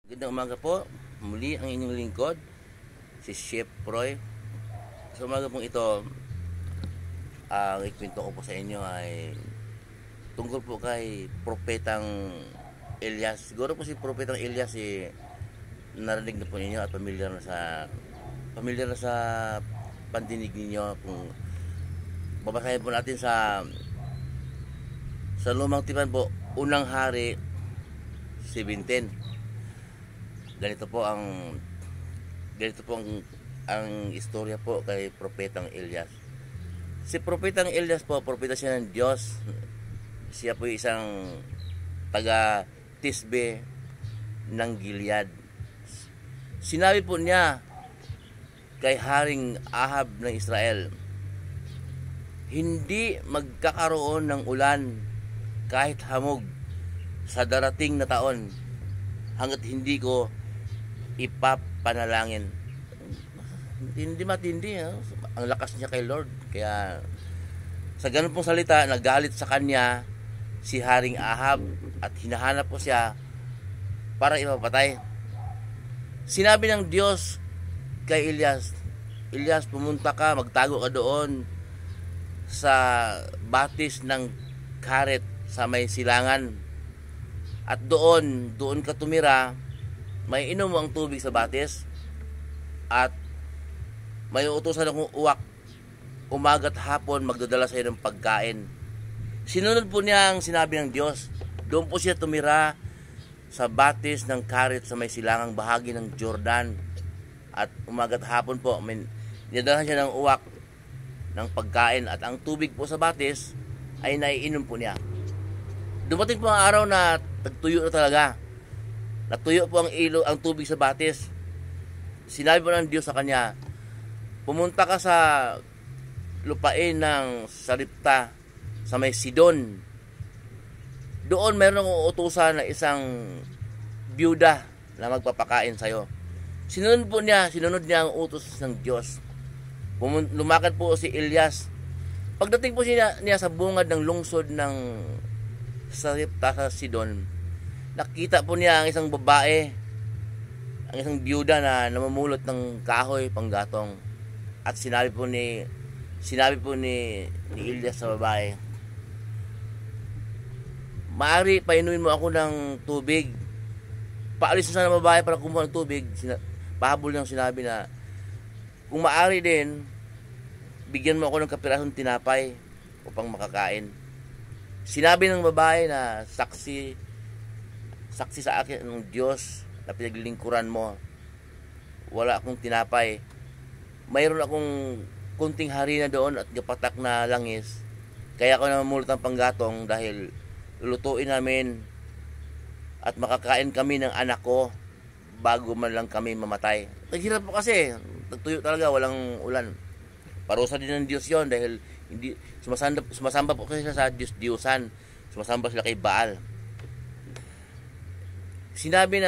Magandang umaga po. Muli ang inyong lingkod, si Chef Roy. Sa umaga pong ito, ang ikwento ko po sa inyo ay tungkol po kay Propetang Elias. Siguro po si Propetang Elias narinig na po ninyo at pamilyar na sa pandinig ninyo. Kung babasahin po natin sa Lumang Tipan po, Unang Hari 17. Ganito po ang istorya po kay Propetang Elias. Si Propetang Elias po, propeta siya ng Diyos. Siya po isang taga Tisbe ng Gilead. Sinabi po niya kay Haring Ahab ng Israel, hindi magkakaroon ng ulan kahit hamog sa darating na taon hanggat hindi ko ipapanalangin. Hindi matindi, ang lakas niya kay Lord. Kaya sa ganun pong salita, nagalit sa kanya si Haring Ahab at hinahanap po siya para ipapatay. Sinabi ng Diyos kay Elias, Elias, pumunta ka, magtago ka doon sa batis ng Karet sa may silangan, at doon ka tumira. May inom mo ang tubig sa batis, at may utusan akong uwak, umaga't hapon magdadala sa iyo ng pagkain. Sinunod po niya ang sinabi ng Diyos. Doon po siya tumira sa batis ng Karet sa may silangang bahagi ng Jordan, at umaga't hapon po nidala siya ng uwak ng pagkain, at ang tubig po sa batis ay naiinom po niya. Dumating po ang araw na tagtuyo na talaga. Natuyo po ang tubig sa batis. Sinabi po ng Diyos sa kanya, pumunta ka sa lupain ng Saripta sa may Sidon. Doon meron akong utusan na isang byuda na magpapakain sa'yo. Sinunod niya ang utos ng Diyos. Lumakad po si Elias. Pagdating po niya sa bungad ng lungsod ng Saripta sa Sidon, nakita po niya ang isang babae, ang isang byuda na namumulot ng kahoy panggatong. At sinabi po ni Elias sa babae, maari painumin mo ako ng tubig. Paalis na sa babae para kumuha ng tubig. Pahabol niyang sinabi na, kung maari din, bigyan mo ako ng kapirasong tinapay upang makakain. Sinabi ng babae na saksi sa akin ng Diyos na pinaglilingkuran mo, wala akong tinapay. Mayroon akong kunting harina doon at gapatak na langis, kaya ako namumulot ng panggatong dahil lulutuin namin at makakain kami ng anak ko bago man lang kami mamatay. Naghirap po kasi, nagtuyo talaga, walang ulan. Parusa din ng Diyos yon dahil hindi sumasamba po kasi sa Diyos-Diyosan. Sumasamba sila kay Baal. Sinabi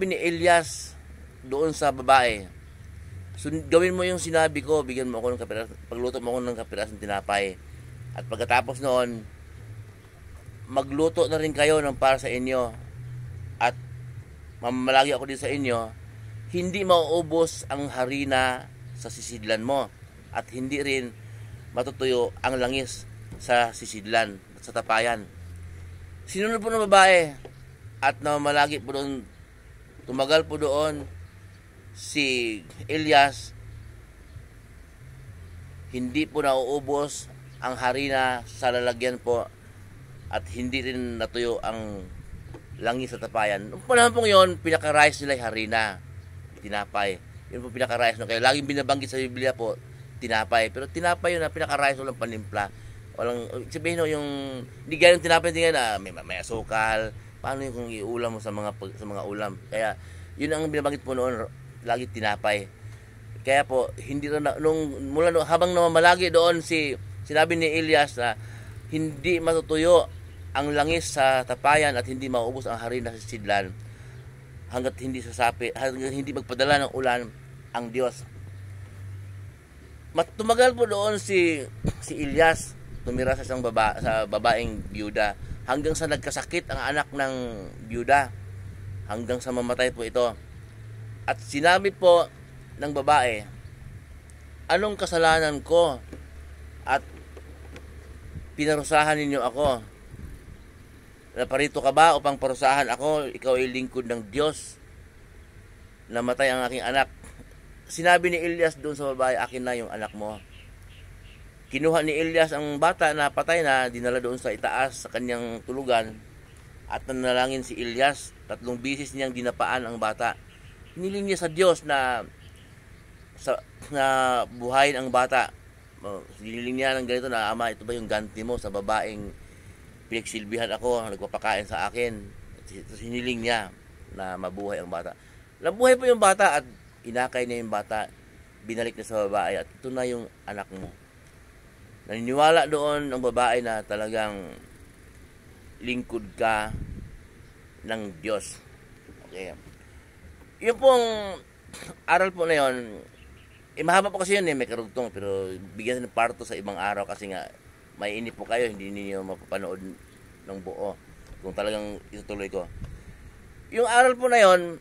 ni Elias doon sa babae, gawin mo yung sinabi ko, bigyan mo ako ng pagluto mo ako ng kapirasong tinapay. At pagkatapos noon, magluto na rin kayo ng para sa inyo, at mamalagi ako din sa inyo. Hindi mauubos ang harina sa sisidlan mo, at hindi rin matutuyo ang langis sa sisidlan at sa tapayan. Sinunod po ng babae, at namalagi po doon, tumagal po doon si Elias. Hindi po nauubos ang harina sa lalagyan po, at hindi rin natuyo ang langis sa tapayan. Noong panahon pong yun, pinaka-rice nila yung harina, tinapay. Yun po pinaka-rice. Kaya laging binabanggit sa Biblia po, tinapay. Pero tinapay yun na pinaka-rice, walang panimpla. Walang, sabihin yung, hindi gaya yung tinapay, hindi gaya na may asukal. Paano yung kung iulam mo sa mga ulam? Kaya yun ang binabanggit po noon, lagi tinapay. Kaya po hindi rin habang namamalagi doon sinabi ni Elias na hindi matutuyo ang langis sa tapayan at hindi mauubos ang harina sa sidlan hanggat hindi magpadala ng ulan ang Diyos. Tumagal po doon si Elias, tumira sa babaeng byuda hanggang sa nagkasakit ang anak ng byuda. hanggang sa mamatay po ito. At sinabi po ng babae, anong kasalanan ko at pinarusahan ninyo ako? Naparito ka ba upang parusahan ako? Ikaw ay lingkod ng Diyos. Namatay ang aking anak. Sinabi ni Elias doon sa babae, akin na yung anak mo. Kinuha ni Elias ang bata na patay na, dinala doon sa itaas sa kanyang tulugan, at nanalangin si Elias. 3 bisis niyang dinapaan ang bata. Hiniling niya sa Diyos na buhayin ang bata. Hiniling niya ng ganito na, Ama, ito ba yung ganti mo sa babaeng pinagsilbihan ako, nagpapakain sa akin? Hiniling niya na mabuhay ang bata. Nabuhay po yung bata at inakay niya yung bata. Binalik niya sa babae at ito na yung anak mo. Naniniwala doon ang babae na talagang lingkod ka ng Diyos. Okay. Yung pong aral po na yun, mahaba po kasi yun may karugtong, pero bigyan ng parto sa ibang araw kasi nga may inip po kayo, hindi niyo mapapanood ng buo kung talagang itutuloy ko. Yung aral po na yun,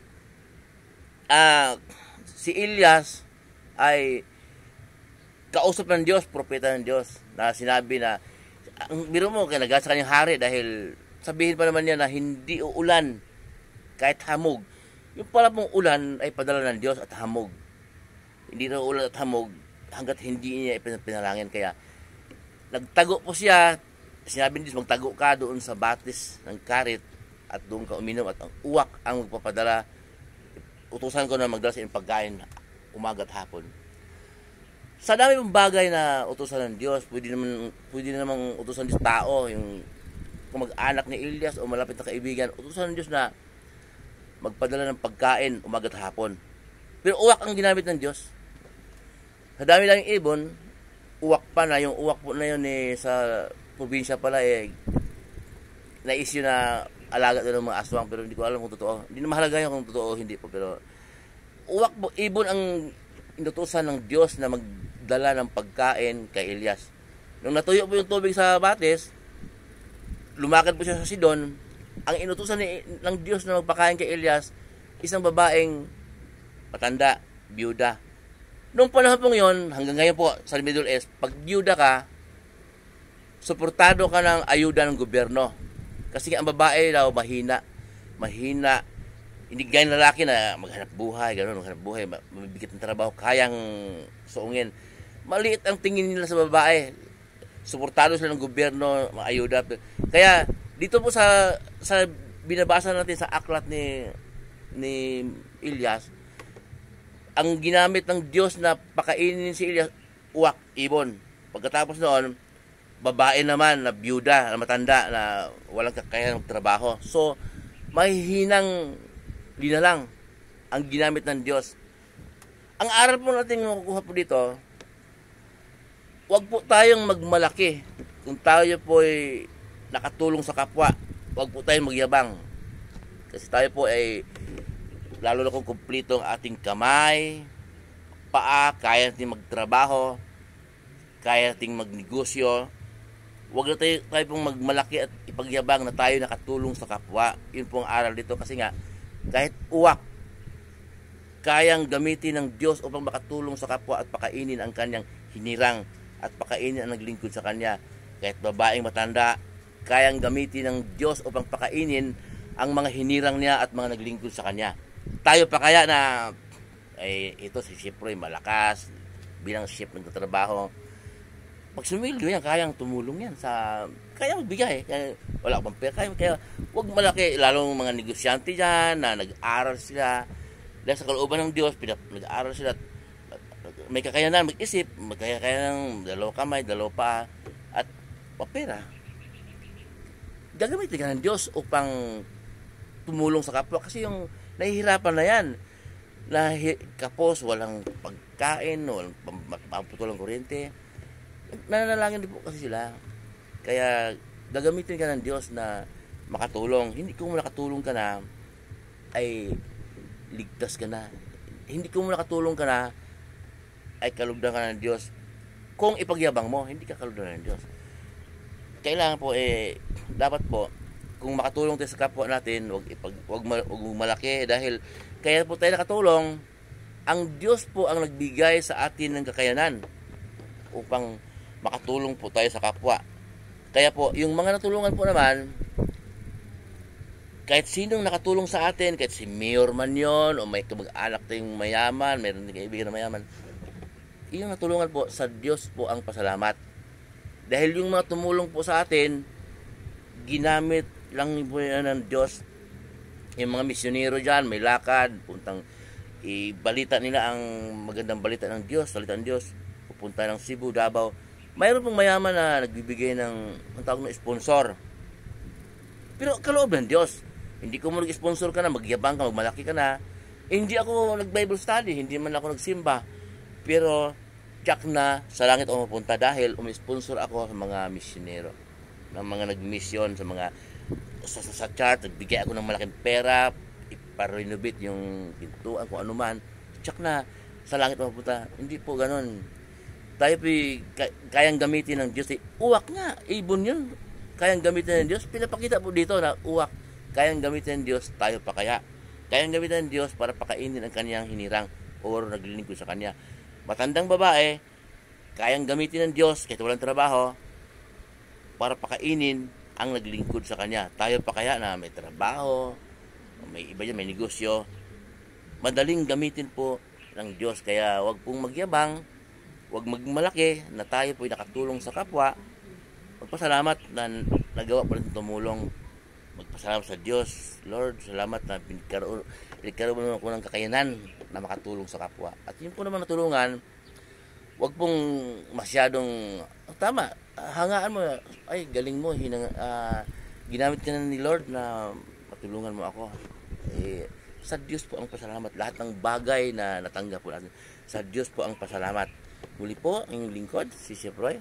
si Elias ay kausap ng Diyos, propeta ng Diyos, na sinabi na, ang biro mo, kinagat sa kanyang hari dahil sabihin pa naman niya na hindi uulan kahit hamog. Yung pala pong ulan ay padala ng Diyos at hamog. Hindi na ulan at hamog hanggat hindi niya ipinalangin. Kaya nagtago po siya, sinabi ng Diyos, magtago ka doon sa batis ng karit at doon ka uminom at ang uwak ang magpapadala. Utusan ko na magdala sa iyong pagkain umaga at hapon. Sa dami pong bagay na utusan ng Diyos, pwede namang utusan ng tao, yung kung mag-anak ni Elias o malapit na kaibigan, utusan ng Diyos na magpadala ng pagkain umaga at hapon. Pero uwak ang ginamit ng Diyos. Sa dami-daming ibon, uwak pa na, yung uwak po na yun sa probinsya pala na-issue na alaga doon ng mga aswang, pero hindi ko alam kung totoo. Hindi na mahalaga yun kung totoo o hindi po, pero uwak po, ibon ang inutusan ng Diyos na magdala ng pagkain kay Elias. Nung natuyo po yung tubig sa batis, lumakad po siya sa Sidon. Ang inutusan ng Diyos na magpakain kay Elias, isang babaeng matanda, byuda. Noong panahon pong yun, hanggang ngayon po sa Middle East, pag byuda ka, suportado ka ng ayuda ng gobyerno. Kasi ang babae daw mahina, hindi gaya ng lalaki na maghanap buhay, mabibigat ng trabaho, kayang suungin. Maliit ang tingin nila sa babae. Suportado sila ng gobyerno, maayuda. Kaya dito po sa binabasa natin sa aklat ni Elias, ang ginamit ng Diyos na pakainin si Elias, uwak, ibon. Pagkatapos noon, babae naman na byuda, na matanda, na walang kakayang trabaho. So, mahihinang linalang ang ginamit ng Diyos. Ang aral po natin makukuha po dito, huwag po tayong magmalaki. Kung tayo po ay nakatulong sa kapwa, huwag po tayong magyabang. Kasi tayo po ay, lalo na kung kumplito ang ating kamay, paa, kaya natin magtrabaho, kaya natin magnegosyo, huwag na tayo pong magmalaki at ipagyabang na tayo nakatulong sa kapwa. Yun po ang aral dito kasi nga, kahit uwak, kayang gamitin ng Diyos upang makatulong sa kapwa at pakainin ang kanyang hinirang at pakainin ang naglingkod sa kanya. Kahit babaeng matanda, kayang gamitin ng Diyos upang pakainin ang mga hinirang niya at mga naglingkod sa kanya. Tayo pa kaya na ito si Chef Roy malakas bilang chef nagtatrabaho, pag sumildo yan, kayang tumulong yan kayang magbigay, wala ka bang pera, kaya huwag malaki, lalong mga negosyante dyan na nag-aral sila dahil sa kalooban ng Diyos, nag-aral sila, may kakayanan mag-isip, may kakayanan dalawa kamay, dalawa pa at papera, gagamitin ka ng Diyos upang tumulong sa kapwa. Kasi yung nahihirapan na yan, kapos, walang pagkain, walang pamputol ng kuryente, nananalangin din po kasi sila. Kaya gagamitin ka ng Diyos na makatulong. Hindi kung nakatulong ka na ay ligtas ka na. Hindi kung nakatulong ka na ay kalugdan ka ng Diyos. Kung ipagyabang mo, hindi ka kalugdan ng Diyos. Kailangan po dapat po kung makatulong tayo sa kapwa natin, wag malaki dahil kaya po tayo nakatulong, ang Diyos po ang nagbigay sa atin ng kakayanan upang makatulong po tayo sa kapwa. Kaya po, yung mga natulungan po naman, kahit sinong nakatulong sa atin, kahit si mayor man yon o may kamag-anak tayong mayaman, mayroon din kaibigan na mayaman, yung natulungan po, sa Diyos po ang pasalamat. Dahil yung mga tumulong po sa atin, ginamit lang po yan ng Diyos. Yung mga misyonero dyan, may lakad, puntang ibalita nila ang magandang balita ng Diyos, salita ng Diyos, pupunta ng Cebu, Davao. Mayroon pong mayaman na nagbibigay ng ang tawag na sponsor. Pero kaloob ng Diyos. Hindi ko mo nag-sponsor ka na, magyabang ka, magmalaki ka na. Hindi ako nag-Bible study, hindi man ako nagsimba. Pero tiyak na sa langit ako mapunta dahil umisponsor ako sa mga misyonero, ng mga nag-mission, sa mga sa church, nagbigay ako ng malaking pera, iparenovate yung pintuan, kung ano man. Tiyak na sa langit ako mapunta. Hindi po ganon. Tayo po kayang gamitin ng Diyos. Uwak nga, ibon yun. Kayang gamitin ng Diyos. Pinapakita po dito na uwak. Kayang gamitin ng Diyos, tayo pa kaya. Kayang gamitin ng Diyos para pakainin ang kanyang hinirang o naglilingkod sa kanya. Matandang babae, kayang gamitin ng Diyos kahit walang trabaho para pakainin ang naglingkod sa kanya. Tayo pa kaya na may trabaho, may iba dyan, may negosyo. Madaling gamitin po ng Diyos. Kaya wag pong magyabang, wag magmalaki na tayo po nakatulong sa kapwa. Magpasalamat na nagawa pa rin tumulong. Magpasalamat sa Diyos. Lord, salamat na pinagkaroon mo ako ng kakayanan na makatulong sa kapwa. At yun po naman natulungan, wag pong masyadong, tama, hangaan mo, ay galing mo, ginamit ka na ni Lord na matulungan mo ako. Sa Diyos po ang pasalamat. Lahat ng bagay na natanggap po natin, sa Diyos po ang pasalamat. Muli po, ang lingkod, si Chef Roy.